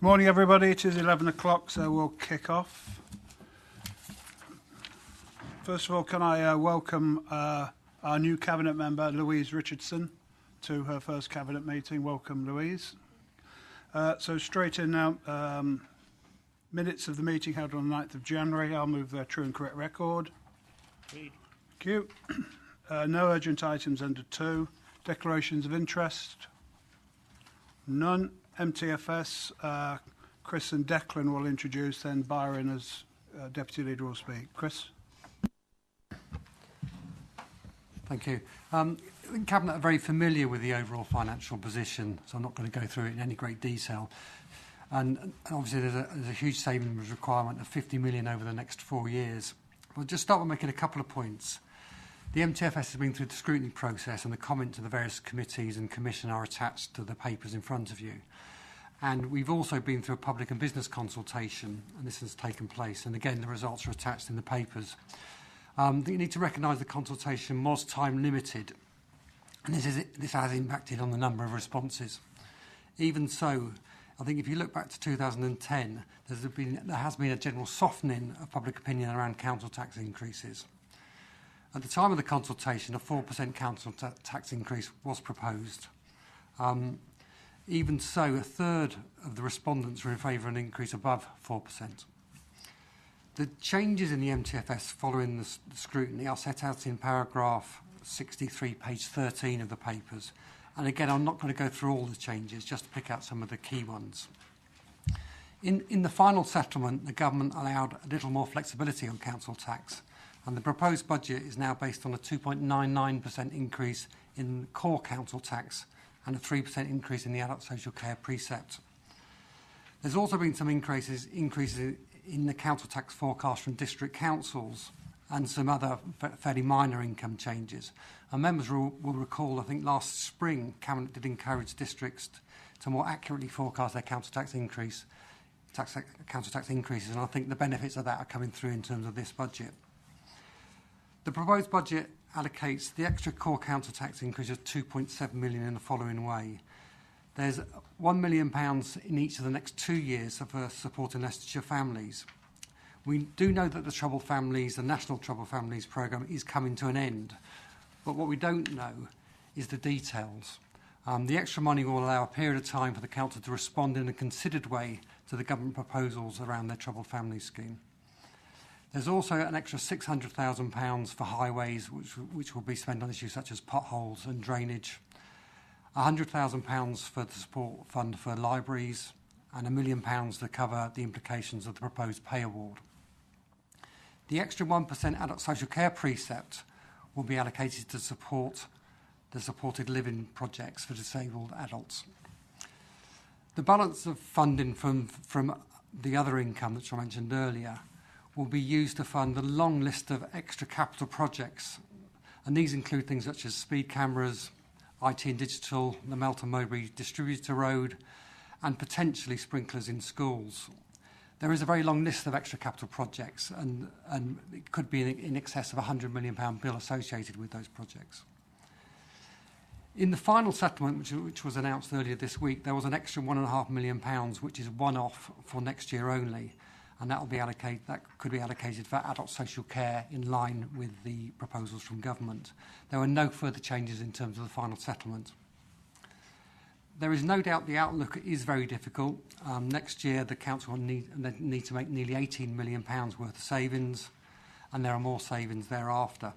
Morning, everybody. It is 11 o'clock, so we'll kick off. First of all, can I welcome our new Cabinet member, Louise Richardson, to her first Cabinet meeting. Welcome, Louise. So straight in now, minutes of the meeting held on the 9th of January. I'll move their true and correct record. Read. Thank you. No urgent items under 2. Declarations of interest? None. Mtfs, Chris and Declan will introduce, then Byron as Deputy Leader will speak. Chris? Thank you. The Cabinet are very familiar with the overall financial position, so I'm not going to go through it in any great detail. And obviously there's a huge savings requirement of 50 million over the next 4 years. We'll just start with making a couple of points. The Mtfs has been through the scrutiny process, and the comment to the various committees and commission are attached to the papers in front of you. And we've also been through a public and business consultation, and this has taken place. And again, the results are attached in the papers. You need to recognise the consultation was time limited, and this has impacted on the number of responses. Even so, I think if you look back to 2010, there has been a general softening of public opinion around council tax increases. At the time of the consultation, a 4% council tax increase was proposed. Even so, a third of the respondents were in favour of an increase above 4%. The changes in the Mtfs following the scrutiny are set out in paragraph 63, page 13 of the papers. And again, I'm not going to go through all the changes, just to pick out some of the key ones. In the final settlement, the government allowed a little more flexibility on council tax, and the proposed budget is now based on a 2.99% increase in core council tax and a 3% increase in the adult social care precept. There's also been some increases in the council tax forecast from district councils and some other fairly minor income changes. And members will recall, I think last spring, Cabinet did encourage districts to more accurately forecast their council tax increases, and I think the benefits of that are coming through in terms of this budget. The proposed budget allocates the extra core council tax increase of 2.7 million in the following way. There's £1 million in each of the next 2 years for supporting Leicestershire families. We do know that the National Troubled Families programme is coming to an end, but what we don't know is the details. The extra money will allow a period of time for the council to respond in a considered way to the government proposals around their Troubled Families scheme. There's also an extra £600,000 for highways, which will be spent on issues such as potholes and drainage, £100,000 for the support fund for libraries, and £1 million to cover the implications of the proposed pay award. The extra 1% adult social care precept will be allocated to support the supported living projects for disabled adults. The balance of funding from the other income that I mentioned earlier will be used to fund a long list of extra capital projects, and these include things such as speed cameras, IT and digital, the Melton Mowbray Distributor Road, and potentially sprinklers in schools. There is a very long list of extra capital projects, and it could be in excess of a £100 million bill associated with those projects. In the final settlement, which was announced earlier this week, there was an extra £1.5 million, which is one-off for next year only, and that could be allocated for adult social care in line with the proposals from government. There were no further changes in terms of the final settlement. There is no doubt the outlook is very difficult. Next year, the council will need to make nearly £18 million worth of savings, and there are more savings thereafter.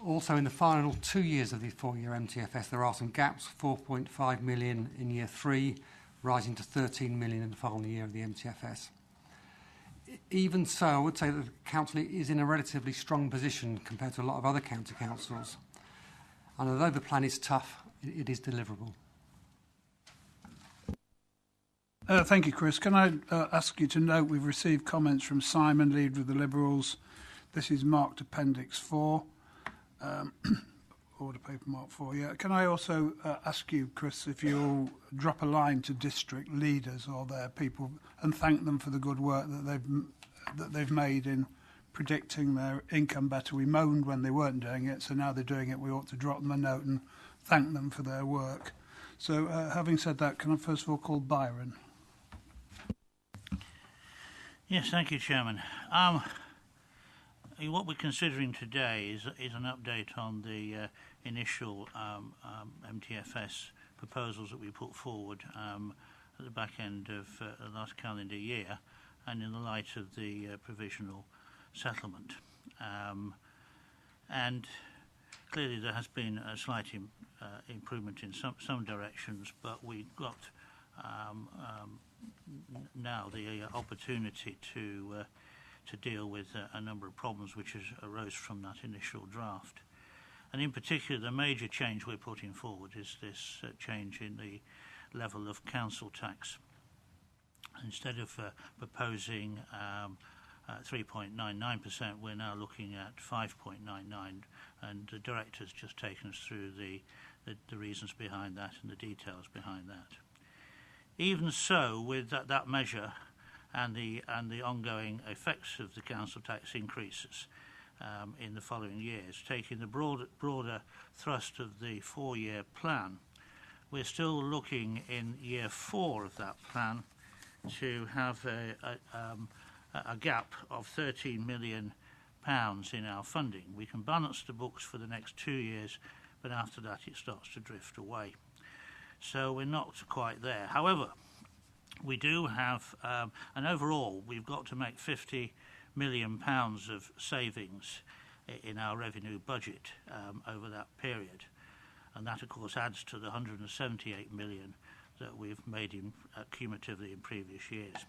Also, in the final 2 years of the 4-year Mtfs, there are some gaps: 4.5 million in year 3, rising to 13 million in the final year of the Mtfs. Even so, I would say that the council is in a relatively strong position compared to a lot of other county councils. And although the plan is tough, it is deliverable. Thank you, Chris. Can I ask you to note we've received comments from Simon, Leader of the Liberals. This is marked Appendix 4. Order paper mark 4, yeah. Can I also ask you, Chris, if you'll drop a line to district leaders or their people and thank them for the good work that they've made in predicting their income better. We moaned when they weren't doing it, so now they're doing it. We ought to drop them a note and thank them for their work. So having said that, can I first of all call Byron? Yes, thank you, Chairman. What we're considering today is an update on the initial Mtfs proposals that we put forward at the back end of the last calendar year, and in the light of the provisional settlement. And clearly there has been a slight improvement in some directions, but we've got now the opportunity to deal with a number of problems which arose from that initial draft. And in particular, the major change we're putting forward is this change in the level of council tax. Instead of proposing 3.99%, we're now looking at 5.99%, and the director's just taken us through the reasons behind that and the details behind that. Even so, with that measure and the ongoing effects of the council tax increases in the following years, taking the broader thrust of the 4-year plan, we're still looking in year 4 of that plan to have a gap of £13 million in our funding. We can balance the books for the next 2 years, but after that it starts to drift away. So we're not quite there. However, we do have, and overall, we've got to make £50 million of savings in our revenue budget over that period. And that, of course, adds to the £178 million that we've made cumulatively in previous years.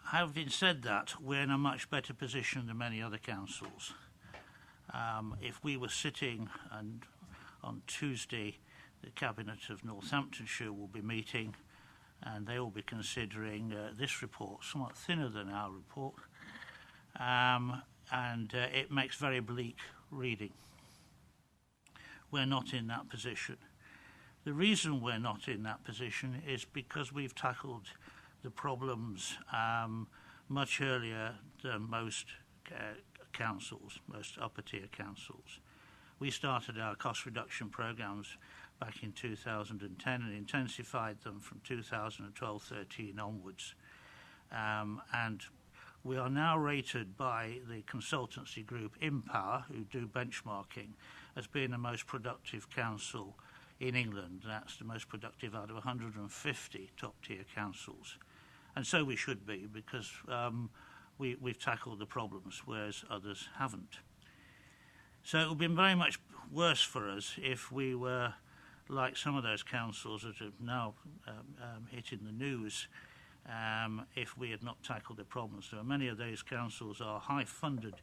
Having said that, we're in a much better position than many other councils. If we were sitting, and on Tuesday, the Cabinet of Northamptonshire will be meeting, and they will be considering this report, somewhat thinner than our report, and it makes very bleak reading. We're not in that position. The reason we're not in that position is because we've tackled the problems much earlier than most councils, most upper-tier councils. We started our cost reduction programs back in 2010 and intensified them from 2012-13 onwards. And we are now rated by the consultancy group Empower, who do benchmarking, as being the most productive council in England. That's the most productive out of 150 top-tier councils. And so we should be, because we've tackled the problems, whereas others haven't. So it would be very much worse for us if we were like some of those councils that have now hit in the news, if we had not tackled the problems. So many of those councils are high-funded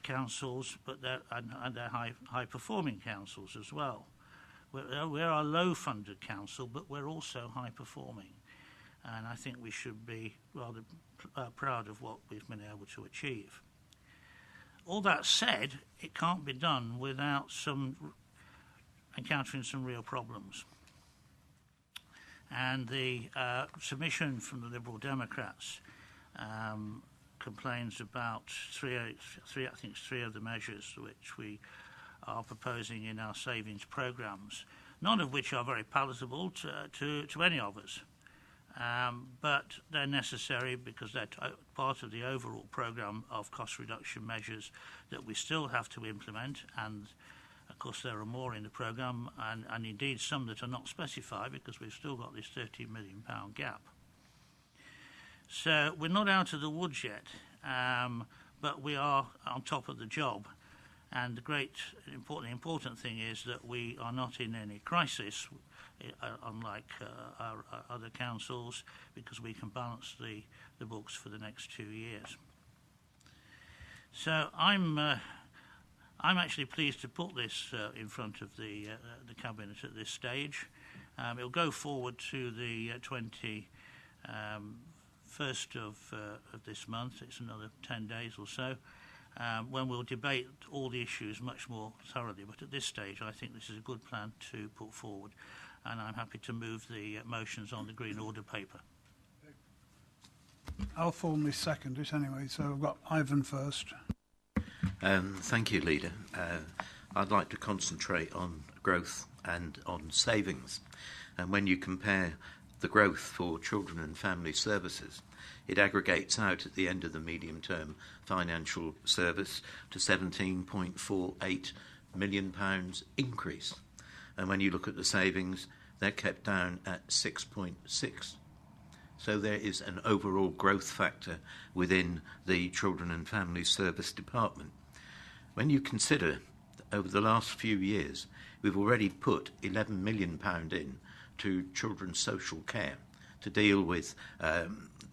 councils, but they're high-performing councils as well. We're a low-funded council, but we're also high-performing. And I think we should be rather proud of what we've been able to achieve. All that said, it can't be done without encountering some real problems. And the submission from the Liberal Democrats complains about three of the measures which we are proposing in our savings programmes, none of which are very palatable to any of us. But they're necessary because they're part of the overall programme of cost reduction measures that we still have to implement, and of course there are more in the programme, and indeed some that are not specified because we've still got this £13 million gap. So we're not out of the woods yet, but we are on top of the job. And the important thing is that we are not in any crisis, unlike our other councils, because we can balance the books for the next 2 years. So I'm actually pleased to put this in front of the Cabinet at this stage. It'll go forward to the 21st of this month. It's another 10 days or so, when we'll debate all the issues much more thoroughly. But at this stage, I think this is a good plan to put forward, and I'm happy to move the motions on the Green Order paper. I'll formally second it anyway, so I've got Ivan first. Thank you, Leader. I'd like to concentrate on growth and on savings. And when you compare the growth for children and family services, it aggregates out at the end of the medium-term financial service to £17.48 million increase. And when you look at the savings, they're kept down at 6.6. So there is an overall growth factor within the Children and Family Service Department. When you consider that over the last few years, we've already put £11 million in to children's social care to deal with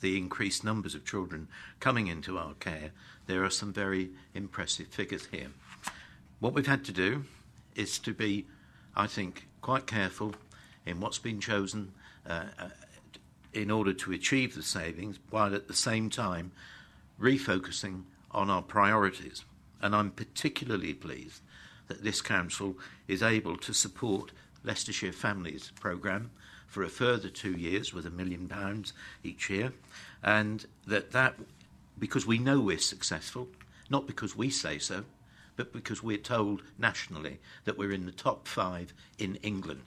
the increased numbers of children coming into our care, there are some very impressive figures here. What we've had to do is to be, I think, quite careful in what's been chosen in order to achieve the savings, while at the same time refocusing on our priorities. And I'm particularly pleased that this council is able to support Leicestershire Families Programme for a further 2 years with £1 million each year, and that because we know we're successful, not because we say so, but because we're told nationally that we're in the top 5 in England.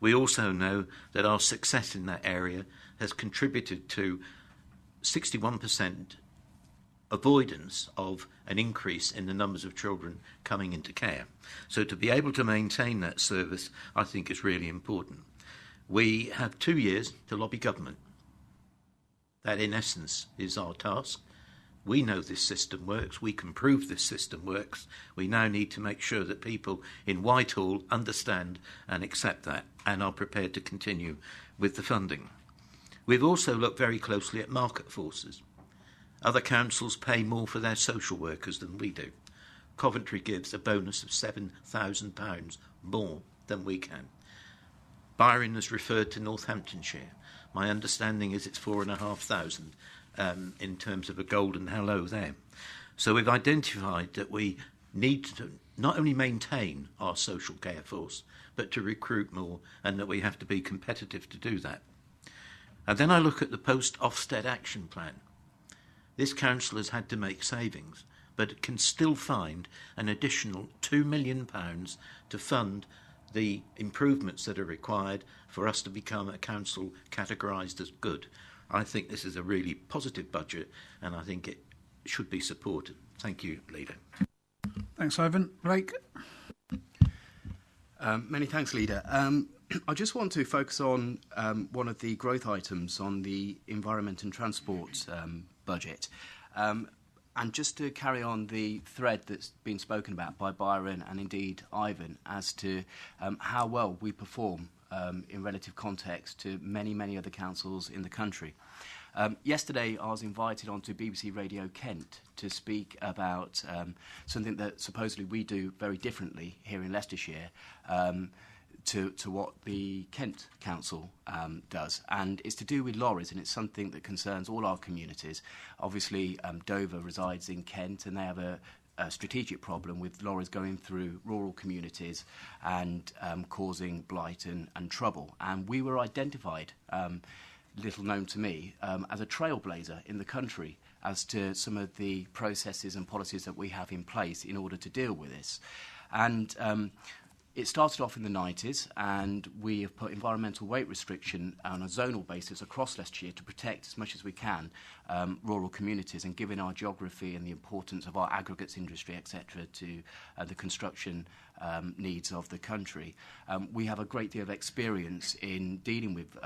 We also know that our success in that area has contributed to 61% avoidance of an increase in the numbers of children coming into care. So to be able to maintain that service, I think, is really important. We have 2 years to lobby government. That, in essence, is our task. We know this system works. We can prove this system works. We now need to make sure that people in Whitehall understand and accept that and are prepared to continue with the funding. We've also looked very closely at market forces. Other councils pay more for their social workers than we do. Coventry gives a bonus of £7,000 more than we can. Byron has referred to Northamptonshire. My understanding is it's 4,500 in terms of a golden hello there. So we've identified that we need to not only maintain our social care force, but to recruit more, and that we have to be competitive to do that. And then I look at the post-Ofsted action plan. This council has had to make savings, but it can still find an additional £2 million to fund the improvements that are required for us to become a council categorised as good. I think this is a really positive budget, and I think it should be supported. Thank you, Leader. Thanks, Ivan. Blake? Many thanks, Leader. I just want to focus on one of the growth items on the environment and transport budget. And just to carry on the thread that's been spoken about by Byron and indeed Ivan as to how well we perform in relative context to many, many other councils in the country. Yesterday I was invited onto BBC Radio Kent to speak about something that supposedly we do very differently here in Leicestershire to what the Kent Council does, and it's to do with lorries, and it's something that concerns all our communities. Obviously, Dover resides in Kent, and they have a strategic problem with lorries going through rural communities and causing blight and trouble. And we were identified, little known to me, as a trailblazer in the country as to some of the processes and policies that we have in place in order to deal with this. And it started off in the 90s, and we have put environmental weight restriction on a zonal basis across Leicestershire to protect as much as we can rural communities, and given our geography and the importance of our aggregates industry, etc., to the construction needs of the country. We have a great deal of experience in dealing with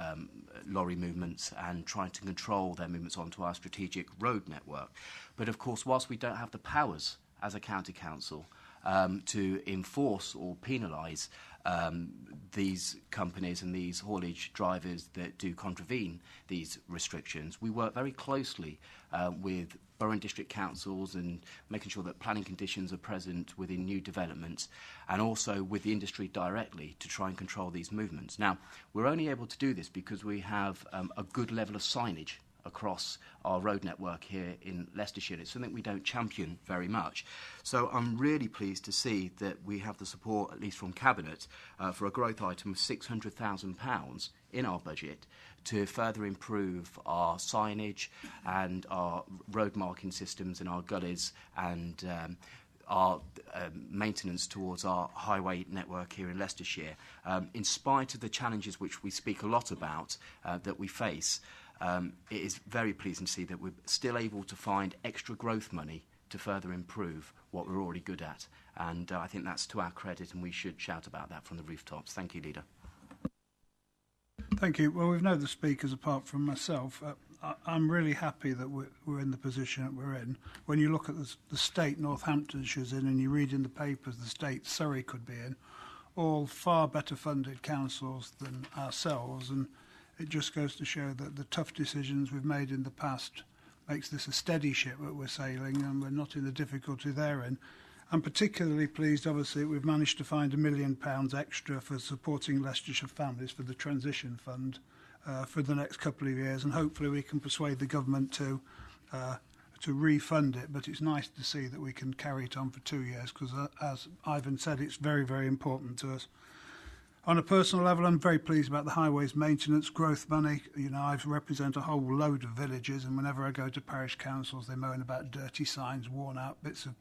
lorry movements and trying to control their movements onto our strategic road network. But of course, whilst we don't have the powers as a county council to enforce or penalise these companies and these haulage drivers that do contravene these restrictions, we work very closely with borough and district councils and making sure that planning conditions are present within new developments, and also with the industry directly to try and control these movements. Now, we're only able to do this because we have a good level of signage across our road network here in Leicestershire. It's something we don't champion very much. So I'm really pleased to see that we have the support, at least from Cabinet, for a growth item of £600,000 in our budget to further improve our signage and our road marking systems and our gullies and our maintenance towards our highway network here in Leicestershire, in spite of the challenges which we speak a lot about that we face, it is very pleasing to see that we're still able to find extra growth money to further improve what we're already good at. And I think that's to our credit, and we should shout about that from the rooftops. Thank you, Leader. Thank you. Well, we've known the speakers apart from myself. I'm really happy that we're in the position that we're in. When you look at the state Northamptonshire's in, and you read in the papers the state Surrey could be in, all far better funded councils than ourselves, and it just goes to show that the tough decisions we've made in the past makes this a steady ship that we're sailing, and we're not in the difficulty they're in. I'm particularly pleased, obviously, we've managed to find £1 million extra for supporting Leicestershire families for the transition fund for the next couple of years, and hopefully we can persuade the government to refund it. But it's nice to see that we can carry it on for 2 years, because as Ivan said, it's very, very important to us. On a personal level, I'm very pleased about the highways maintenance growth money. You know, I represent a whole load of villages, and whenever I go to parish councils, they moan about dirty signs, worn out bits of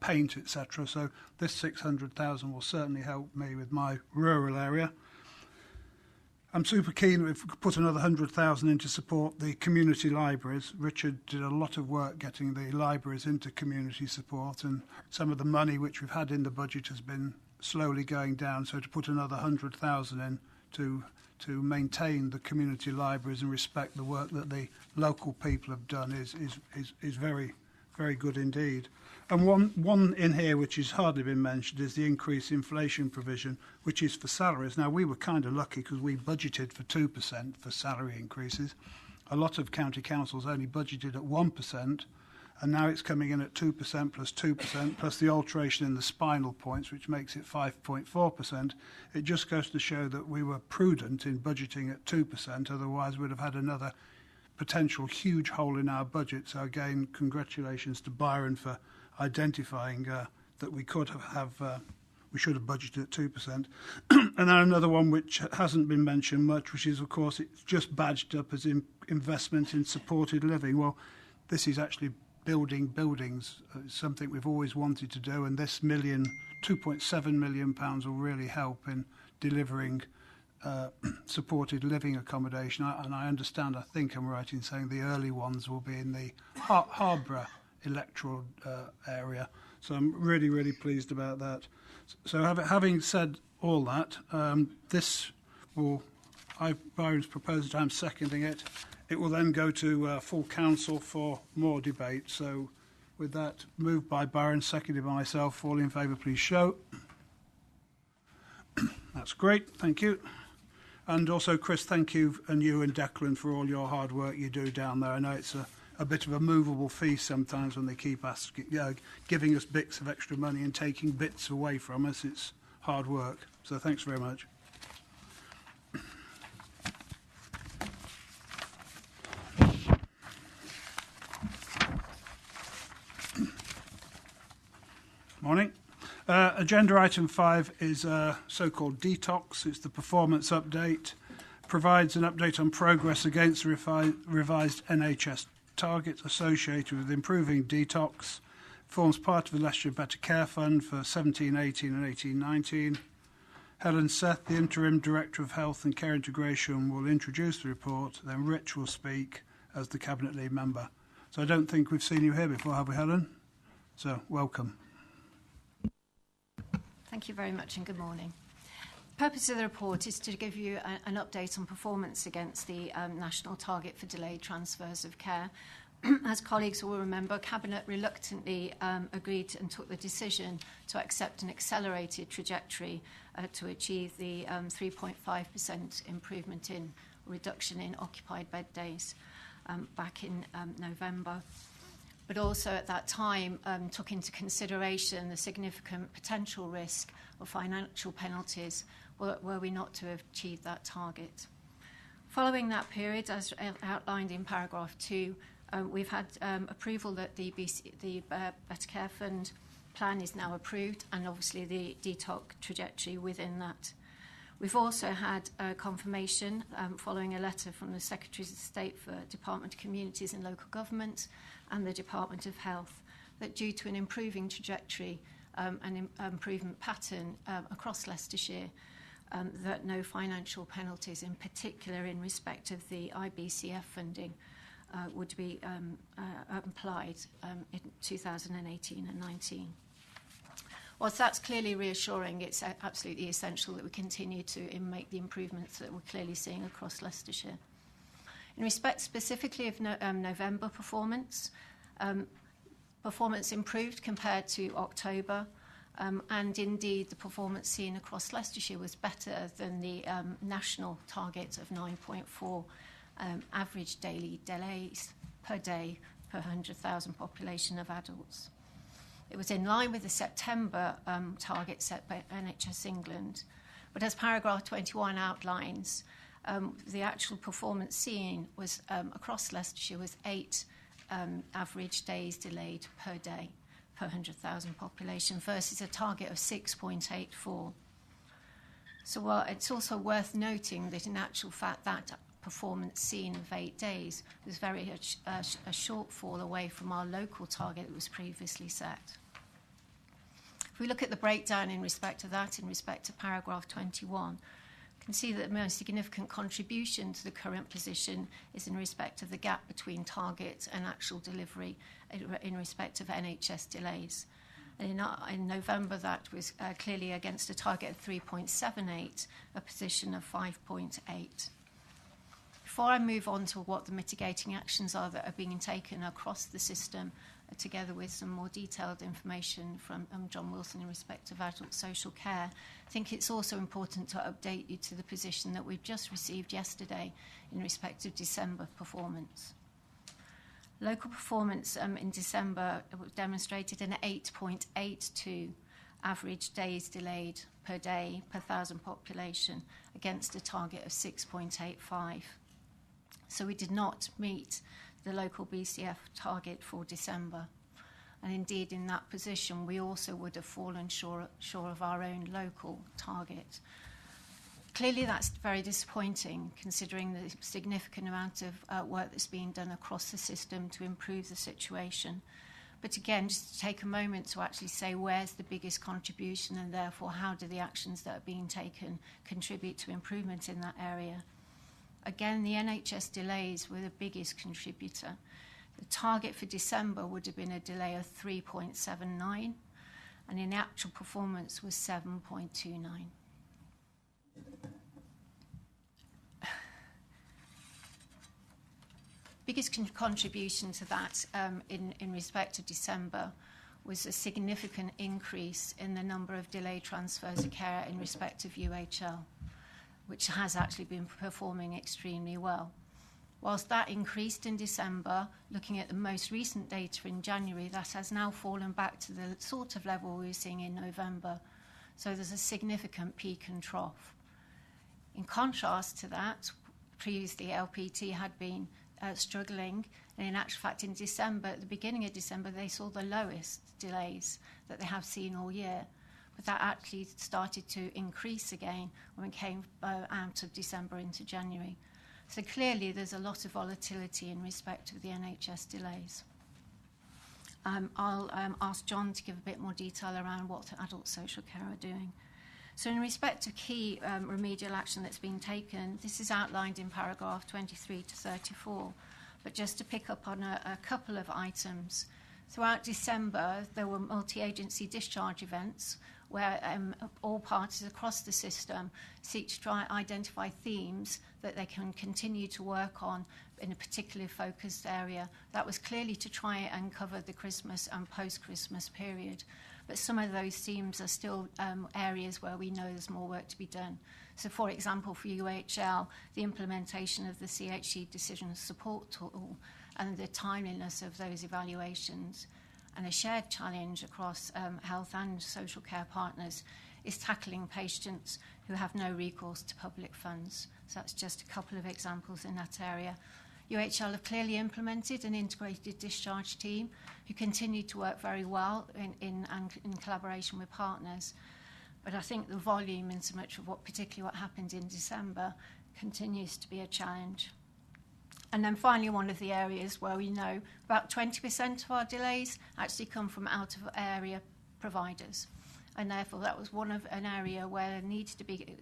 paint, etc. So this 600,000 will certainly help me with my rural area. I'm super keen if we could put another 100,000 in to support the community libraries. Richard did a lot of work getting the libraries into community support, and some of the money which we've had in the budget has been slowly going down. So to put another 100,000 in to maintain the community libraries and respect the work that the local people have done is very, very good indeed. And one in here which has hardly been mentioned is the increased inflation provision, which is for salaries. Now, we were kind of lucky because we budgeted for 2% for salary increases. A lot of county councils only budgeted at 1%, and now it's coming in at 2% plus 2% plus the alteration in the spinal points, which makes it 5.4%. It just goes to show that we were prudent in budgeting at 2%, otherwise we'd have had another potential huge hole in our budget. So again, congratulations to Byron for identifying that we could we should have budgeted at 2%. And then another one which hasn't been mentioned much, which is, of course, it's just badged up as investment in supported living. Well, this is actually building buildings, something we've always wanted to do, and this £2.7 million will really help in delivering supported living accommodation. And I understand, I think I'm right in saying the early ones will be in the Harborough electoral area. So I'm really, really pleased about that. So having said all that, Byron's proposed, I'm seconding it. It will then go to full council for more debate. So with that, moved by Byron, seconded by myself, all in favour please show. That's great, thank you. And also, Chris, thank you, and you and Declan, for all your hard work you do down there. I know it's a bit of a movable feast sometimes when they keep giving us bits of extra money and taking bits away from us. It's hard work. So thanks very much. Morning. Agenda item 5 is so-called detox. It's the performance update. Provides an update on progress against the revised NHS targets associated with improving detox. Forms part of the Leicestershire Better Care Fund for 17-18 and 18-19. Helen Seth, the Interim Director of Health and Care Integration, will introduce the report. Then Rich will speak as the Cabinet Lead Member. So I don't think we've seen you here before, have we, Helen? So welcome. Thank you very much and good morning. The purpose of the report is to give you an update on performance against the national target for delayed transfers of care. As colleagues will remember, Cabinet reluctantly agreed and took the decision to accept an accelerated trajectory to achieve the 3.5% improvement in reduction in occupied bed days back in November. But also at that time took into consideration the significant potential risk of financial penalties were we not to have achieved that target. Following that period, as outlined in paragraph 2, we've had approval that the Better Care Fund plan is now approved, and obviously the detox trajectory within that. We've also had confirmation following a letter from the Secretaries of State for Department of Communities and Local Government and the Department of Health that due to an improving trajectory and improvement pattern across Leicestershire, that no financial penalties, in particular in respect of the IBCF funding, would be applied in 2018 and 19. Whilst that's clearly reassuring, it's absolutely essential that we continue to make the improvements that we're clearly seeing across Leicestershire. In respect specifically of November performance, performance improved compared to October, and indeed the performance seen across Leicestershire was better than the national target of 9.4 average daily delays per day per 100,000 population of adults. It was in line with the September target set by NHS England, but as paragraph 21 outlines, the actual performance seen was across Leicestershire was 8 average days delayed per day per 100,000 population versus a target of 6.84. So while it's also worth noting that in actual fact that performance seen of 8 days was very a shortfall away from our local target that was previously set. If we look at the breakdown in respect of that, in respect to paragraph 21, you can see that the most significant contribution to the current position is in respect of the gap between target and actual delivery in respect of NHS delays. And in November, that was clearly against a target of 3.78, a position of 5.8. Before I move on to what the mitigating actions are that are being taken across the system, together with some more detailed information from John Wilson in respect of adult social care, I think it's also important to update you to the position that we've just received yesterday in respect of December performance. Local performance in December demonstrated an 8.82 average days delayed per day per 1,000 population against a target of 6.85. So we did not meet the local BCF target for December. And indeed, in that position, we also would have fallen short of our own local target. Clearly, that's very disappointing, considering the significant amount of work that's being done across the system to improve the situation. But again, just to take a moment to actually say where's the biggest contribution, and therefore how do the actions that are being taken contribute to improvement in that area. Again, the NHS delays were the biggest contributor. The target for December would have been a delay of 3.79, and in actual performance was 7.29. Biggest contribution to that in respect to December was a significant increase in the number of delayed transfers of care in respect of UHL, which has actually been performing extremely well. Whilst that increased in December, looking at the most recent data in January, that has now fallen back to the sort of level we were seeing in November. So there's a significant peak and trough. In contrast to that, previously LPT had been struggling, and in actual fact in December, at the beginning of December, they saw the lowest delays that they have seen all year. But that actually started to increase again when we came out of December into January. So clearly there's a lot of volatility in respect of the NHS delays. I'll ask John to give a bit more detail around what adult social care are doing. So in respect of key remedial action that's been taken, this is outlined in paragraph 23 to 34. But just to pick up on a couple of items, throughout December there were multi-agency discharge events where all parties across the system seek to try and identify themes that they can continue to work on in a particularly focused area. That was clearly to try and cover the Christmas and post-Christmas period. But some of those themes are still areas where we know there's more work to be done. So, for example, for UHL, the implementation of the CHC decision support tool and the timeliness of those evaluations. And a shared challenge across health and social care partners is tackling patients who have no recourse to public funds. So that's just a couple of examples in that area. UHL have clearly implemented an integrated discharge team who continue to work very well in collaboration with partners. But I think the volume in so much of particularly what happened in December continues to be a challenge. And then finally, one of the areas where we know about 20% of our delays actually come from out-of-area providers. And therefore, that was an area where there needs to be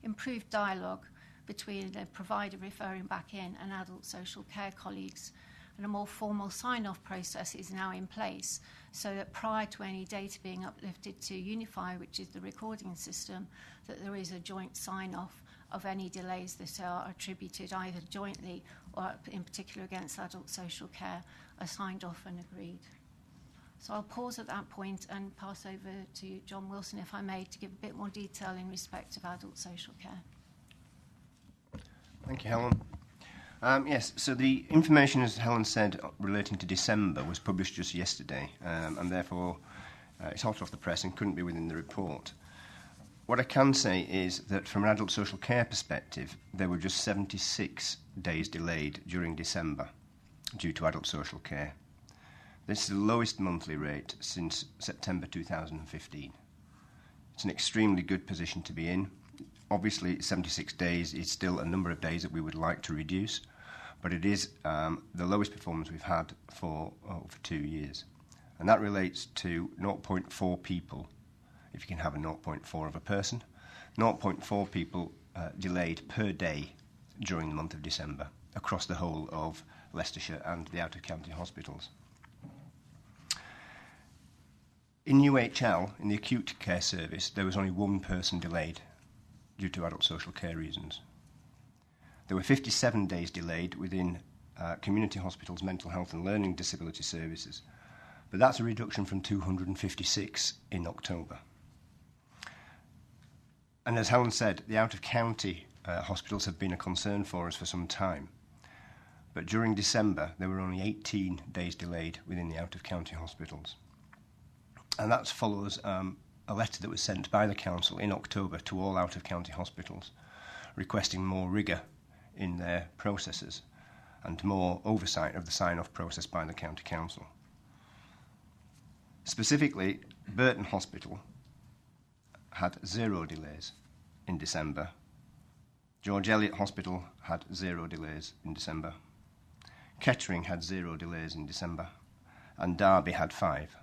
improved dialogue between the provider referring back in and adult social care colleagues. And a more formal sign-off process is now in place, so that prior to any data being uplifted to Unify, which is the recording system, that there is a joint sign-off of any delays that are attributed either jointly or in particular against adult social care are signed off and agreed. So I'll pause at that point and pass over to John Wilson, if I may, to give a bit more detail in respect of adult social care. Thank you, Helen. Yes, so the information, as Helen said, relating to December was published just yesterday, and therefore it's hot off the press and couldn't be within the report. What I can say is that from an adult social care perspective, there were just 76 days delayed during December due to adult social care. This is the lowest monthly rate since September 2015. It's an extremely good position to be in. Obviously, 76 days is still a number of days that we would like to reduce, but it is the lowest performance we've had for 2 years. And that relates to 0.4 people, if you can have a 0.4 of a person, 0.4 people delayed per day during the month of December across the whole of Leicestershire and the out-of-county hospitals. In UHL, in the acute care service, there was only one person delayed due to adult social care reasons. There were 57 days delayed within community hospitals, mental health and learning disability services, but that's a reduction from 256 in October. And as Helen said, the out-of-county hospitals have been a concern for us for some time. But during December, there were only 18 days delayed within the out-of-county hospitals. And that follows a letter that was sent by the Council in October to all out-of-county hospitals, requesting more rigour in their processes and more oversight of the sign-off process by the County Council. Specifically, Burton Hospital had 0 delays in December. George Eliot Hospital had 0 delays in December. Kettering had 0 delays in December. And Derby had 5,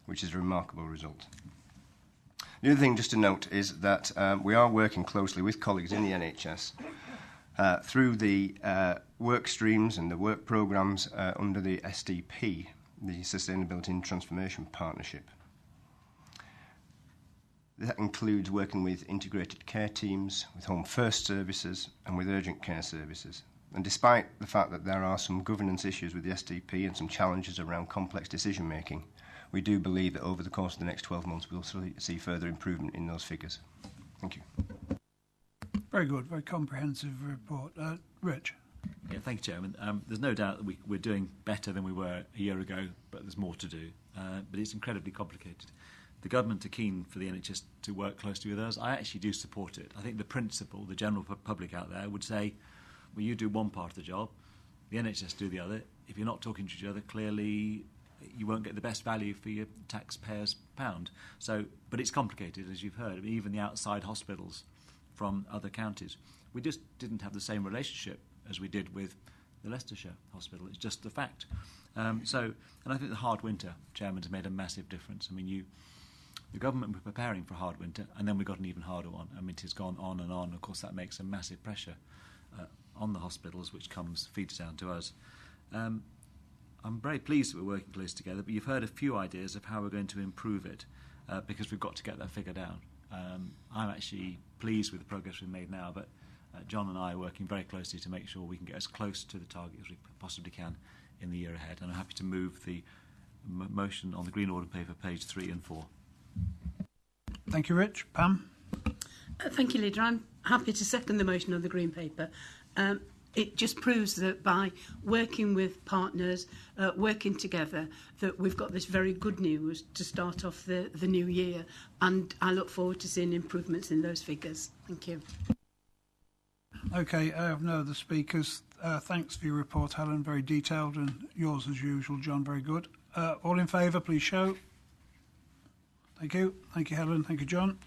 which is a remarkable result. The other thing just to note is that we are working closely with colleagues in the NHS through the work streams and the work programmes under the SDP, the Sustainability and Transformation Partnership. That includes working with integrated care teams, with home first services and with urgent care services. And despite the fact that there are some governance issues with the SDP and some challenges around complex decision making, we do believe that over the course of the next 12 months we'll see further improvement in those figures. Thank you. Very good, very comprehensive report. Rich? Yeah, thank you, Chairman. There's no doubt that we're doing better than we were a year ago, but there's more to do. But it's incredibly complicated. The government are keen for the NHS to work closely with us. I actually do support it. I think the principle, the general public out there would say, well, you do one part of the job, the NHS do the other. If you're not talking to each other, clearly you won't get the best value for your taxpayers' pound. So, but it's complicated, as you've heard. I mean, even the outside hospitals from other counties, we just didn't have the same relationship as we did with the Leicestershire Hospital. It's just a fact. And I think the hard winter, Chairman, has made a massive difference. I mean, the government were preparing for a hard winter, and then we got an even harder one. I mean, it has gone on and on. Of course, that makes a massive pressure on the hospitals, which feeds down to us. I'm very pleased that we're working close together, but you've heard a few ideas of how we're going to improve it, because we've got to get that figure down. I'm actually pleased with the progress we've made now, but John and I are working very closely to make sure we can get as close to the target as we possibly can in the year ahead. And I'm happy to move the motion on the Green Order paper, page 3 and 4. Thank you, Rich. Pam? Thank you, Leader. I'm happy to second the motion on the Green Paper. It just proves that by working with partners, working together, that we've got this very good news to start off the new year, and I look forward to seeing improvements in those figures. Thank you. Okay, I have no other speakers. Thanks for your report, Helen, very detailed, and yours as usual, John, very good. All in favour, please show. Thank you. Thank you, Helen. Thank you, John.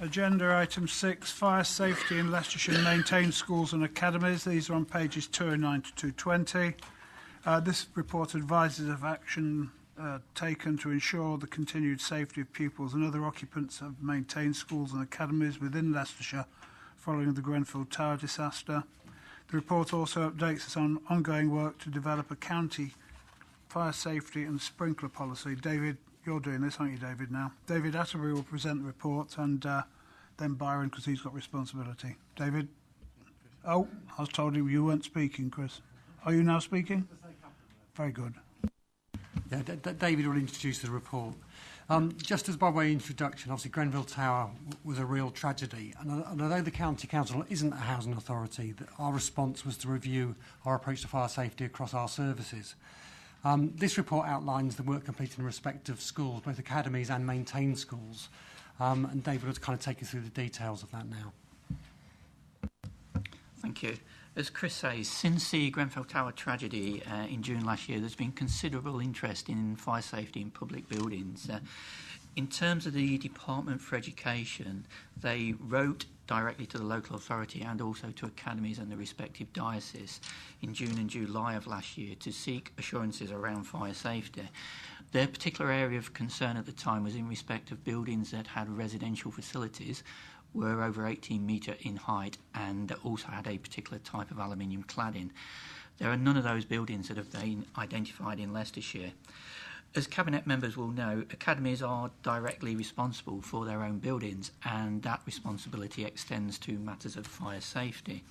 Agenda item 6, fire safety in Leicestershire maintained schools and academies. These are on pages 209 to 220. This report advises of action taken to ensure the continued safety of pupils and other occupants of maintained schools and academies within Leicestershire following the Grenfell Tower disaster. The report also updates us on ongoing work to develop a county fire safety and sprinkler policy. David, you're doing this, aren't you, David, now? David Atterbury will present the report, and then Byron, because he's got responsibility. David? Oh, I was told you weren't speaking, Chris. Are you now speaking? Very good. Yeah, David will introduce the report. Just as by way of introduction, obviously Grenfell Tower was a real tragedy, and although the County Council isn't a housing authority, our response was to review our approach to fire safety across our services. This report outlines the work completed in respect of schools, both academies and maintained schools, and David will kind of take us through the details of that now. Thank you. As Chris says, since the Grenfell Tower tragedy in June last year, there's been considerable interest in fire safety in public buildings. In terms of the Department for Education, they wrote directly to the local authority and also to academies and the respective dioceses in June and July of last year to seek assurances around fire safety. Their particular area of concern at the time was in respect of buildings that had residential facilities, were over 18 metre in height and also had a particular type of aluminium cladding. There are none of those buildings that have been identified in Leicestershire. As Cabinet members will know, academies are directly responsible for their own buildings, and that responsibility extends to matters of fire safety.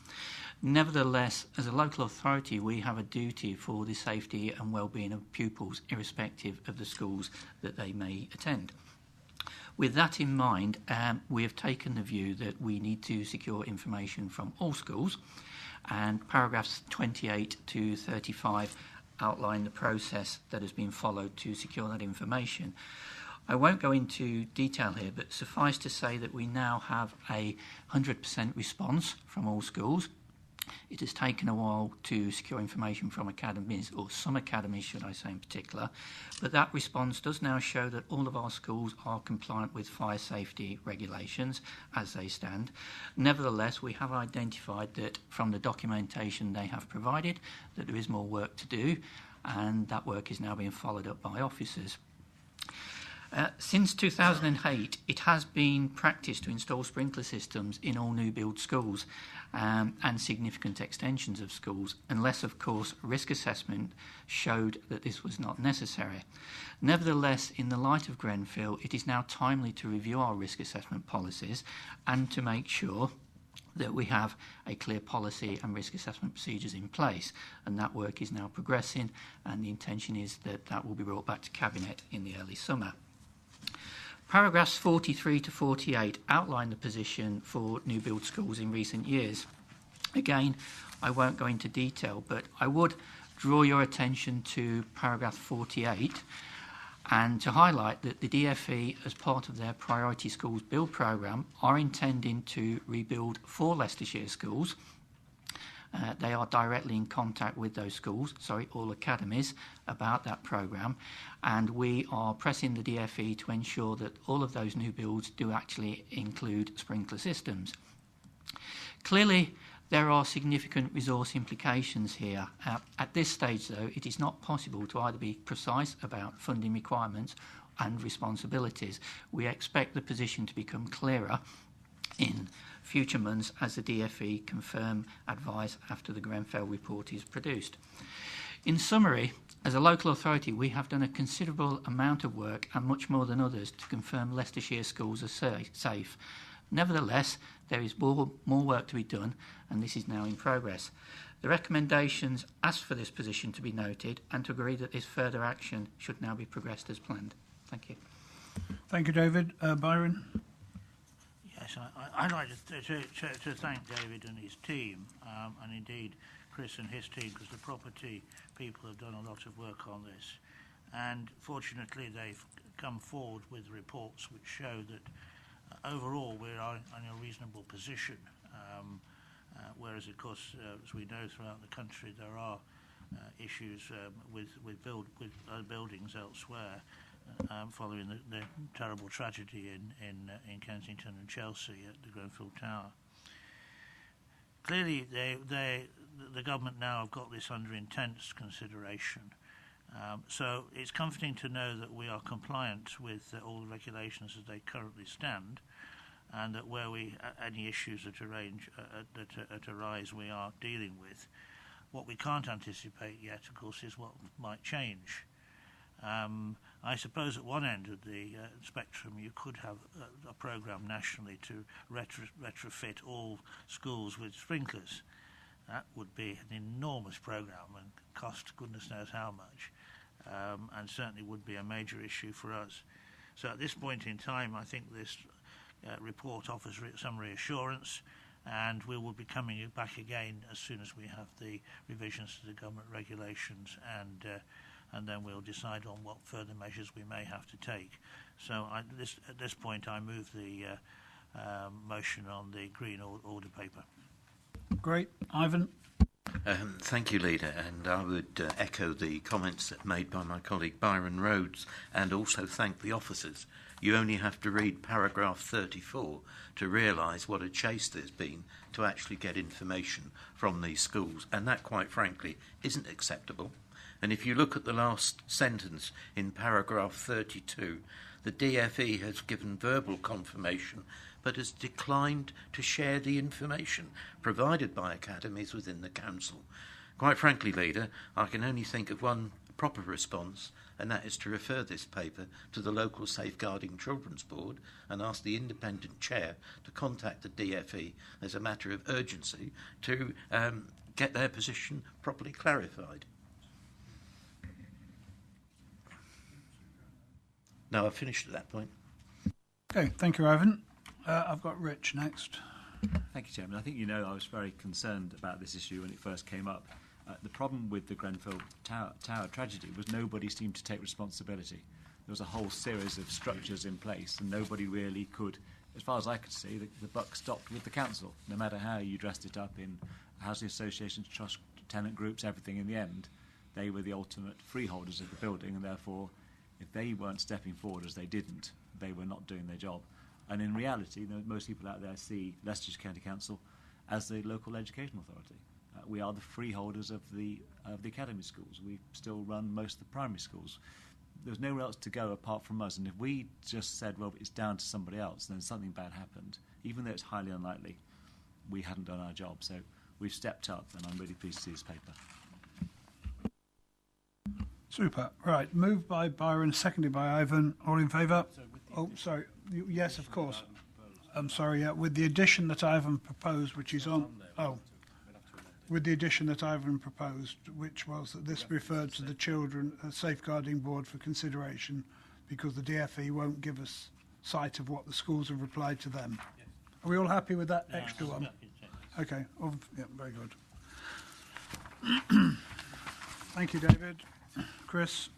Nevertheless, as a local authority, we have a duty for the safety and well-being of pupils, irrespective of the schools that they may attend. With that in mind, we have taken the view that we need to secure information from all schools, and paragraphs 28 to 35 outline the process that has been followed to secure that information. I won't go into detail here, but suffice to say that we now have a 100% response from all schools. It has taken a while to secure information from academies, or some academies should I say in particular, but that response does now show that all of our schools are compliant with fire safety regulations as they stand. Nevertheless, we have identified that from the documentation they have provided that there is more work to do, and that work is now being followed up by officers. Since 2008, it has been practiced to install sprinkler systems in all new build schools and significant extensions of schools, unless, of course, risk assessment showed that this was not necessary. Nevertheless, in the light of Grenfell, it is now timely to review our risk assessment policies and to make sure that we have a clear policy and risk assessment procedures in place, and that work is now progressing, and the intention is that that will be brought back to Cabinet in the early summer. Paragraphs 43 to 48 outline the position for new build schools in recent years. Again, I won't go into detail, but I would draw your attention to paragraph 48 and to highlight that the DfE, as part of their Priority Schools Build programme, are intending to rebuild 4 Leicestershire schools. They are directly in contact with those schools, all academies, about that programme, and we are pressing the DfE to ensure that all of those new builds do actually include sprinkler systems. Clearly, there are significant resource implications here. At this stage, though, it is not possible to either be precise about funding requirements and responsibilities. We expect the position to become clearer in future months as the DfE confirm advice after the Grenfell report is produced. In summary, as a local authority, we have done a considerable amount of work, and much more than others, to confirm Leicestershire schools are safe. Nevertheless, there is more work to be done, and this is now in progress. The recommendations ask for this position to be noted and to agree that this further action should now be progressed as planned. Thank you. Thank you, David. Byron? Yes, I'd like to thank David and his team, and indeed Chris and his team, because the property people have done a lot of work on this. And fortunately, they've come forward with reports which show that overall we are in a reasonable position. Whereas, of course, as we know throughout the country, there are issues with buildings elsewhere. following the terrible tragedy in Kensington and Chelsea at the Grenfell Tower. Clearly, the government now have got this under intense consideration. So it's comforting to know that we are compliant with all the regulations as they currently stand, and that where any issues that arise we are dealing with. What we can't anticipate yet, of course, is what might change. I suppose at one end of the spectrum you could have a programme nationally to retrofit all schools with sprinklers. That would be an enormous programme and cost goodness knows how much, and certainly would be a major issue for us. So at this point in time, I think this report offers some reassurance, and we will be coming back again as soon as we have the revisions to the government regulations, and then we'll decide on what further measures we may have to take. So at this point, I move the motion on the Green Order paper. Great. Ivan? Thank you, Leader, and I would echo the comments made by my colleague Byron Rhodes, and also thank the officers. You only have to read paragraph 34 to realise what a chase there's been to actually get information from these schools, and that, quite frankly, isn't acceptable. And if you look at the last sentence in paragraph 32, the DFE has given verbal confirmation but has declined to share the information provided by academies within the council. Quite frankly, Leader, I can only think of one proper response, and that is to refer this paper to the local Safeguarding Children's Board and ask the independent chair to contact the DFE as a matter of urgency to get their position properly clarified. No, I've finished at that point. Okay, thank you, Ivan. I've got Rich next. Thank you, Chairman. I think you know I was very concerned about this issue when it first came up. The problem with the Grenfell Tower tragedy was nobody seemed to take responsibility. There was a whole series of structures in place, and nobody really could, as far as I could see, the buck stopped with the council. No matter how you dressed it up in housing associations, trust, tenant groups, everything, in the end, they were the ultimate freeholders of the building, and therefore, if they weren't stepping forward, as they didn't, they were not doing their job. And in reality, most people out there see Leicestershire County Council as the local education authority. We are the freeholders of the academy schools. We still run most of the primary schools. There's nowhere else to go apart from us. And if we just said, well, it's down to somebody else, then something bad happened, even though it's highly unlikely, we hadn't done our job. So we've stepped up, and I'm really pleased to see this paper. Super. Right. Moved by Byron, seconded by Ivan. All in favour? Oh, sorry. Yes, of course. I'm sorry. Yeah, with the addition that Ivan proposed, which is on. Oh. With the addition that Ivan proposed, which was that this referred to the Children Safeguarding Board for consideration, because the DFE won't give us sight of what the schools have replied to them. Yes. Are we all happy with that extra one? Okay. Oh, yeah, very good. Thank you, David. Chris.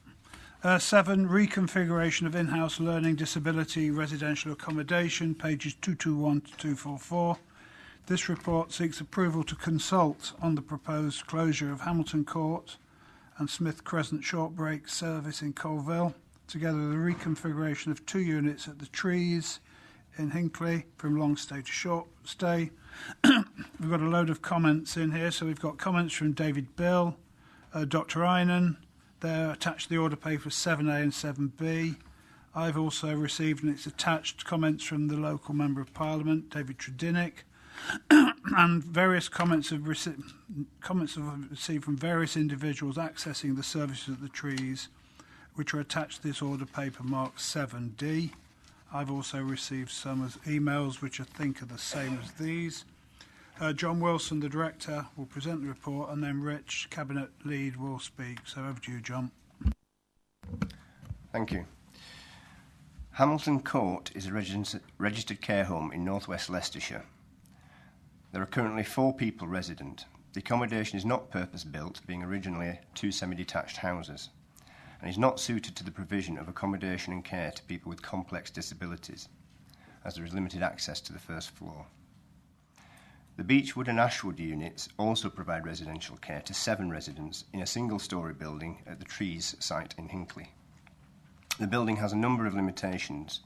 7, reconfiguration of in-house learning disability residential accommodation, pages 221 to 244. This report seeks approval to consult on the proposed closure of Hamilton Court and Smith Crescent short break service in Colville, together with the reconfiguration of 2 units at the Trees in Hinckley from long stay to short stay. We've got a load of comments in here. So we've got comments from David Bill, Dr. Einan. They're attached to the order paper 7A and 7B. I've also received, and it's attached, comments from the local Member of Parliament, David Tredinnick, and various comments have received from various individuals accessing the services at the Trees, which are attached to this order paper marked 7D. I've also received some emails which I think are the same as these. John Wilson, the Director, will present the report, and then Rich, Cabinet Lead, will speak. So over to you, John. Thank you. Hamilton Court is a registered care home in northwest Leicestershire. There are currently 4 people resident. The accommodation is not purpose-built, being originally 2 semi-detached houses, and is not suited to the provision of accommodation and care to people with complex disabilities, as there is limited access to the first floor. The Beechwood and Ashwood units also provide residential care to 7 residents in a single-storey building at the Trees site in Hinckley. the building has a number of limitations,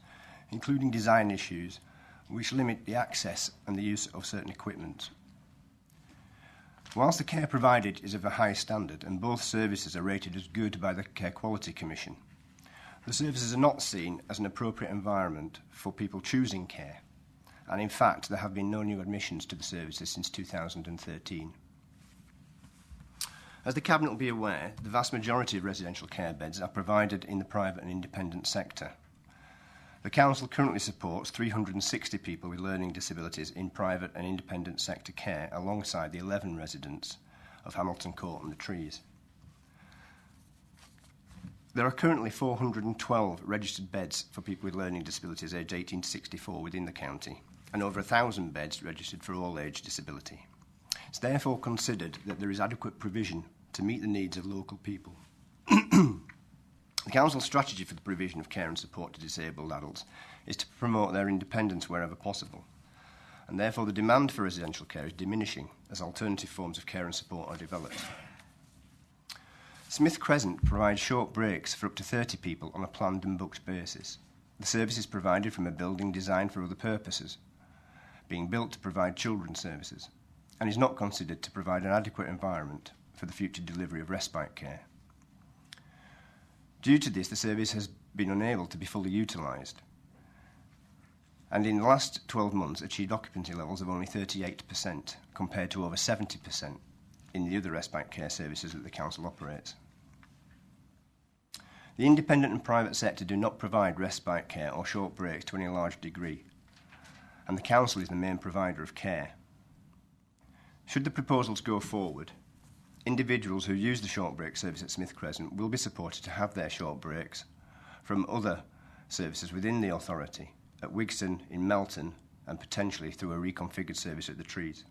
including design issues, which limit the access and the use of certain equipment. Whilst the care provided is of a high standard and both services are rated as good by the Care Quality Commission, the services are not seen as an appropriate environment for people choosing care, and in fact there have been no new admissions to the services since 2013. As the Cabinet will be aware, the vast majority of residential care beds are provided in the private and independent sector. The Council currently supports 360 people with learning disabilities in private and independent sector care alongside the 11 residents of Hamilton Court and the Trees. There are currently 412 registered beds for people with learning disabilities aged 18 to 64 within the county, and over 1,000 beds registered for all age disability. It's therefore considered that there is adequate provision to meet the needs of local people. The Council's strategy for the provision of care and support to disabled adults is to promote their independence wherever possible, and therefore the demand for residential care is diminishing as alternative forms of care and support are developed. Smith Crescent provides short breaks for up to 30 people on a planned and booked basis. The service is provided from a building designed for other purposes, being built to provide children's services, and is not considered to provide an adequate environment for the future delivery of respite care. Due to this, the service has been unable to be fully utilised, and in the last 12 months achieved occupancy levels of only 38%, compared to over 70% in the other respite care services that the Council operates. The independent and private sector do not provide respite care or short breaks to any large degree, and the Council is the main provider of care. Should the proposals go forward, individuals who use the short break service at Smith Crescent will be supported to have their short breaks from other services within the authority, at Wigston, in Melton, and potentially through a reconfigured service at the Trees.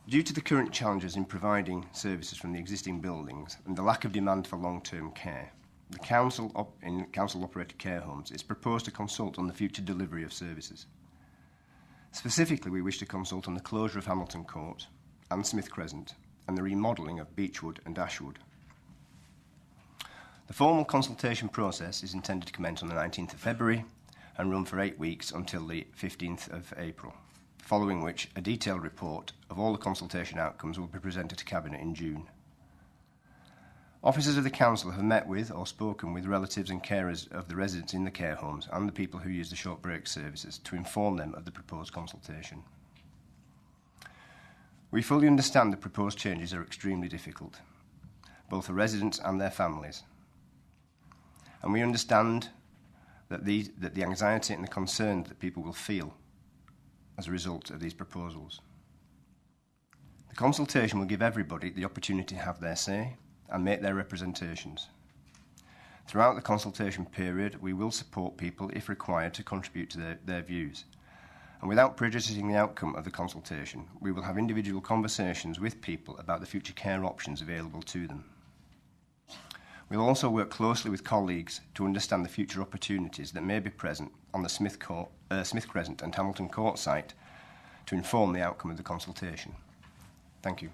Due to the current challenges in providing services from the existing buildings and the lack of demand for long-term care, the Council, in Council-operated care homes, is proposed to consult on the future delivery of services. Specifically, we wish to consult on the closure of Hamilton Court and Smith Crescent and the remodelling of Beechwood and Ashwood. The formal consultation process is intended to commence on the 19th of February and run for 8 weeks until the 15th of April, following which a detailed report of all the consultation outcomes will be presented to Cabinet in June. Officers of the Council have met with or spoken with relatives and carers of the residents in the care homes and the people who use the short break services to inform them of the proposed consultation. We fully understand the proposed changes are extremely difficult, both for residents and their families, and we understand that the anxiety and the concern that people will feel as a result of these proposals. The consultation will give everybody the opportunity to have their say and make their representations. Throughout the consultation period, we will support people, if required, to contribute to their views. And without prejudicing the outcome of the consultation, we will have individual conversations with people about the future care options available to them. We will also work closely with colleagues to understand the future opportunities that may be present on the Smith Crescent and Hamilton Court site to inform the outcome of the consultation. Thank you.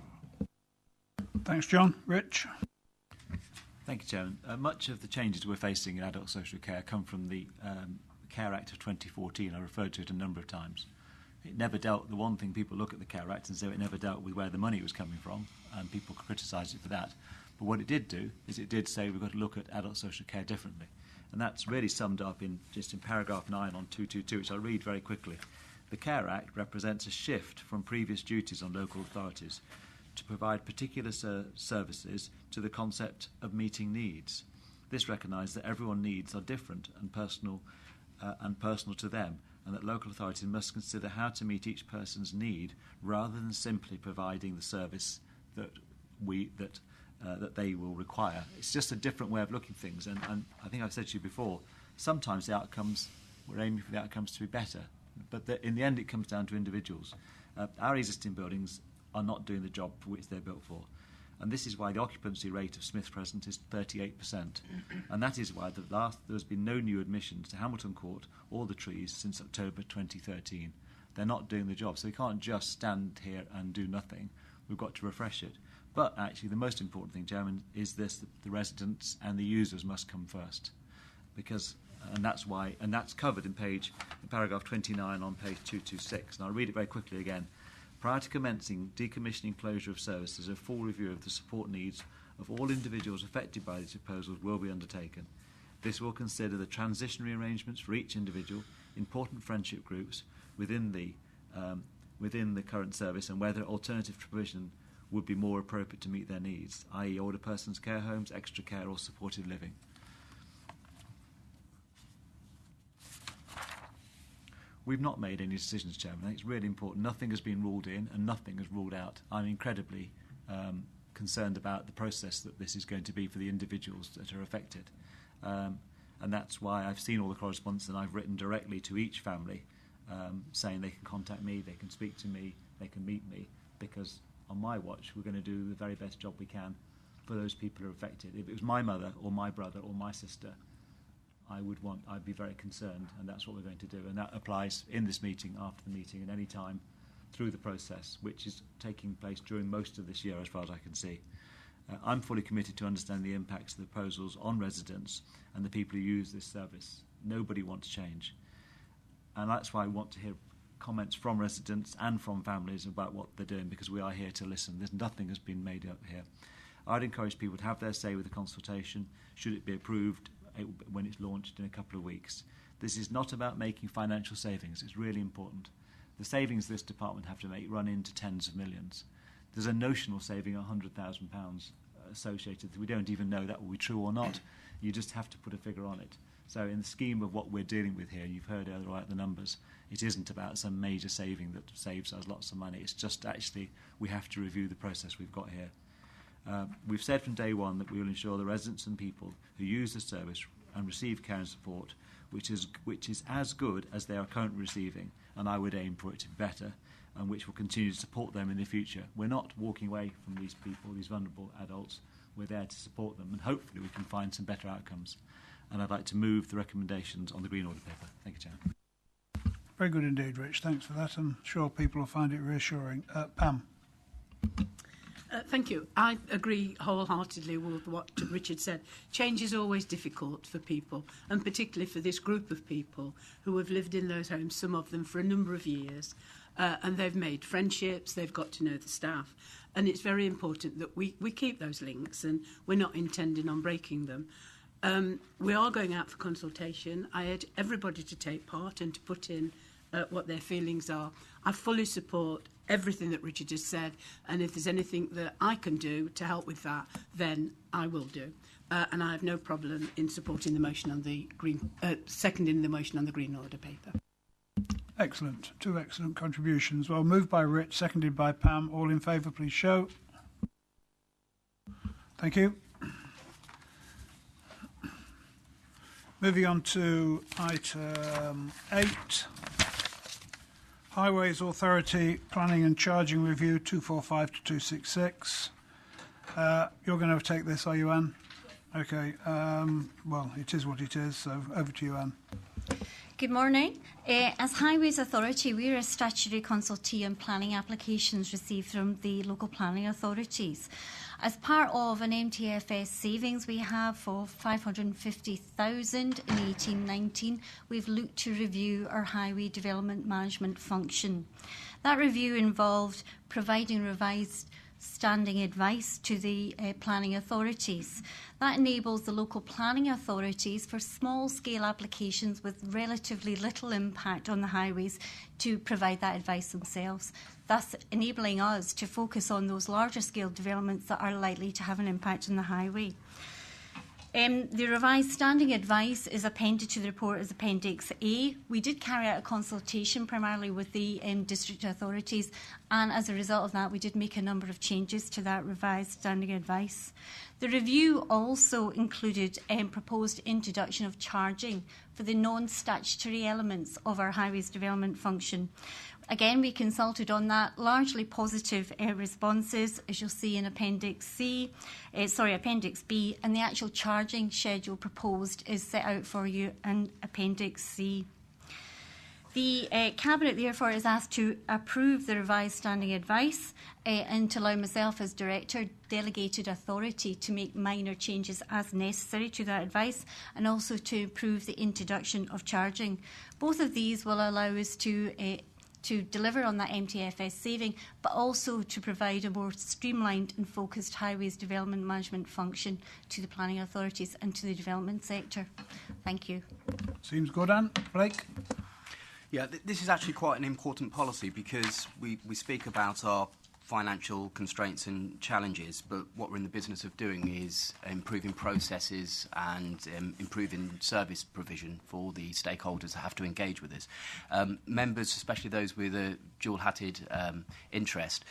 Thanks, John. Rich? Thank you, Chairman. Much of the changes we're facing in adult social care come from the Care Act of 2014. I referred to it a number of times. It never dealt, the one thing people look at the Care Act and say it never dealt with where the money was coming from, and people criticise it for that. But what it did do is it did say we've got to look at adult social care differently. And that's really summed up in paragraph 9 on 222, which I'll read very quickly. The Care Act represents a shift from previous duties on local authorities to provide particular services to the concept of meeting needs. This recognises that everyone's needs are different and personal to them, and that local authorities must consider how to meet each person's need rather than simply providing the service that they will require. It's just a different way of looking at things, and I think I've said to you before, sometimes the outcomes, we're aiming for the outcomes to be better, but in the end it comes down to individuals. Our existing buildings are not doing the job for which they're built for. And this is why the occupancy rate of Smith Crescent is 38%. And that is why there's been no new admissions to Hamilton Court or the Trees since October 2013. They're not doing the job. So we can't just stand here and do nothing. We've got to refresh it. But actually, the most important thing, Chairman, is this: that the residents and the users must come first, and that's covered in paragraph 29 on page 226. And I'll read it very quickly again. Prior to commencing decommissioning closure of services, a full review of the support needs of all individuals affected by these proposals will be undertaken. This will consider the transitionary arrangements for each individual, important friendship groups within the current service, and whether alternative provision would be more appropriate to meet their needs, i.e. older persons' care homes, extra care or supported living. We've not made any decisions, Chairman. I think it's really important. Nothing has been ruled in and nothing is ruled out. I'm incredibly concerned about the process that this is going to be for the individuals that are affected. And that's why I've seen all the correspondence and I've written directly to each family saying they can contact me, they can speak to me, they can meet me, because on my watch we're going to do the very best job we can for those people who are affected. If it was my mother or my brother or my sister, I'd be very concerned, and that's what we're going to do. And that applies in this meeting, after the meeting, and any time through the process, which is taking place during most of this year as far as I can see. I'm fully committed to understand the impacts of the proposals on residents and the people who use this service. Nobody wants change. And that's why I want to hear comments from residents and from families about what they're doing, because we are here to listen. Nothing has been made up here. I'd encourage people to have their say with the consultation, should it be approved when it's launched in a couple of weeks. This is not about making financial savings. It's really important. The savings this department have to make run into tens of millions. There's a notional saving of £100,000 associated. We don't even know that will be true or not. You just have to put a figure on it. So in the scheme of what we're dealing with here, you've heard earlier about the numbers, it isn't about some major saving that saves us lots of money. It's just actually we have to review the process we've got here. We've said from day one that we will ensure the residents and people who use the service and receive care and support, which is as good as they are currently receiving, and I would aim for it to be better, and which will continue to support them in the future. We're not walking away from these people, these vulnerable adults. We're there to support them, and hopefully we can find some better outcomes. And I'd like to move the recommendations on the Green Order paper. Thank you, Chairman. Very good indeed, Rich. Thanks for that. I'm sure people will find it reassuring. Pam. Thank you. I agree wholeheartedly with what Richard said. Change is always difficult for people, and particularly for this group of people who have lived in those homes, some of them for a number of years, and they've made friendships, they've got to know the staff, and it's very important that we keep those links, and we're not intending on breaking them. We are going out for consultation. I urge everybody to take part and to put in what their feelings are. I fully support everything that Richard has said, and if there's anything that I can do to help with that, then I will do. And I have no problem in supporting the motion on the seconding the motion on the Green Order paper. Excellent. Two excellent contributions. Well, moved by Rich, seconded by Pam. All in favour, please show. Thank you. Moving on to item 8. Highways Authority Planning and Charging Review 245 to 266. You're going to take this, are you, Anne? Okay. Well, it is what it is, so over to you, Anne. Good morning. As Highways Authority, we are a statutory consultee on planning applications received from the local planning authorities. As part of an Mtfs savings we have for 550,000 in 18-19, we've looked to review our highway development management function. That review involved providing revised standing advice to the planning authorities. That enables the local planning authorities for small-scale applications with relatively little impact on the highways to provide that advice themselves, thus enabling us to focus on those larger-scale developments that are likely to have an impact on the highway. The revised standing advice is appended to the report as Appendix A. We did carry out a consultation primarily with the district authorities, and as a result of that we did make a number of changes to that revised standing advice. The review also included proposed introduction of charging for the non-statutory elements of our highways development function. Again, we consulted on that, largely positive responses, as you'll see in Appendix B, and the actual charging schedule proposed is set out for you in Appendix C. The Cabinet, therefore, is asked to approve the revised standing advice and to allow myself as Director delegated authority to make minor changes as necessary to that advice, and also to approve the introduction of charging. Both of these will allow us to deliver on that Mtfs saving, but also to provide a more streamlined and focused highways development management function to the planning authorities and to the development sector. Thank you. Seems good, Anne. Blake? Yeah, this is actually quite an important policy because we speak about our financial constraints and challenges, but what we're in the business of doing is improving processes and improving service provision for the stakeholders that have to engage with us. Members, especially those with a dual-hatted interest,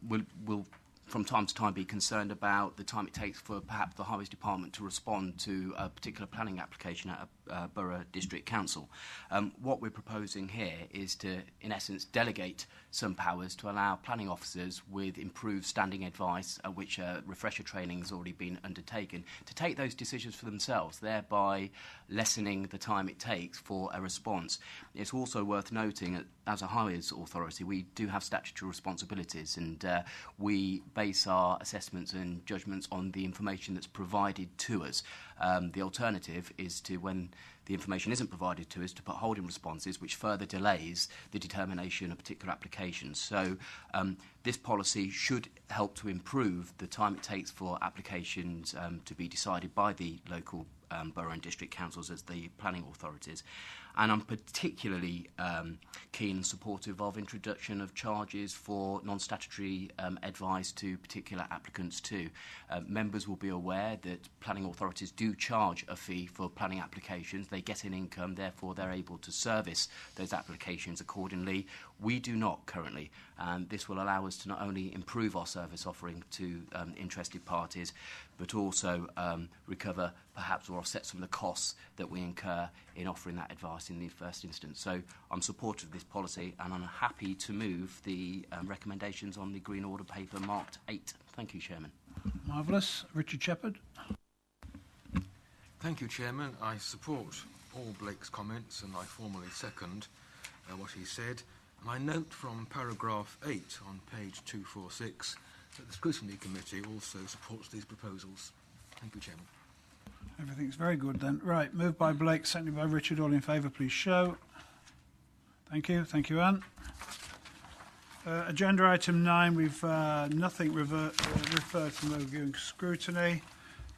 will from time to time be concerned about the time it takes for perhaps the Highways Department to respond to a particular planning application at a borough district council. What we're proposing here is to, in essence, delegate some powers to allow planning officers with improved standing advice, which refresher training has already been undertaken, to take those decisions for themselves, thereby lessening the time it takes for a response. It's also worth noting that as a highways authority, we do have statutory responsibilities, and we base our assessments and judgments on the information that's provided to us. The alternative is to, when the information isn't provided to us, to put holding responses, which further delays the determination of particular applications. So this policy should help to improve the time it takes for applications to be decided by the local borough and district councils as the planning authorities. And I'm particularly keen and supportive of introduction of charges for non-statutory advice to particular applicants too. Members will be aware that planning authorities do charge a fee for planning applications. They get an income, therefore they're able to service those applications accordingly. We do not currently, and this will allow us to not only improve our service offering to interested parties, but also recover perhaps or offset some of the costs that we incur in offering that advice in the first instance. So I'm supportive of this policy, and I'm happy to move the recommendations on the Green Order paper marked 8. Thank you, Chairman. Marvellous. Richard Shepherd? Thank you, Chairman. I support all Blake's comments, and I formally second what he said. And I note from paragraph 8 on page 246 that the Scrutiny Committee also supports these proposals. Thank you, Chairman. Everything's very good then. Right, moved by Blake, seconded by Richard. All in favour, please show. Thank you. Thank you, Anne. Agenda item 9, we've nothing referred to reviewing scrutiny.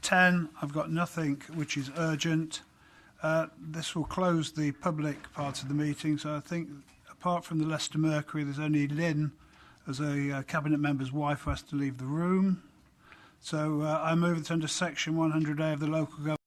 10, I've got nothing which is urgent. This will close the public part of the meeting, so I think apart from the Leicester Mercury, there's only Lynn as a Cabinet member's wife who has to leave the room. So I move that under Section 100A of the Local Government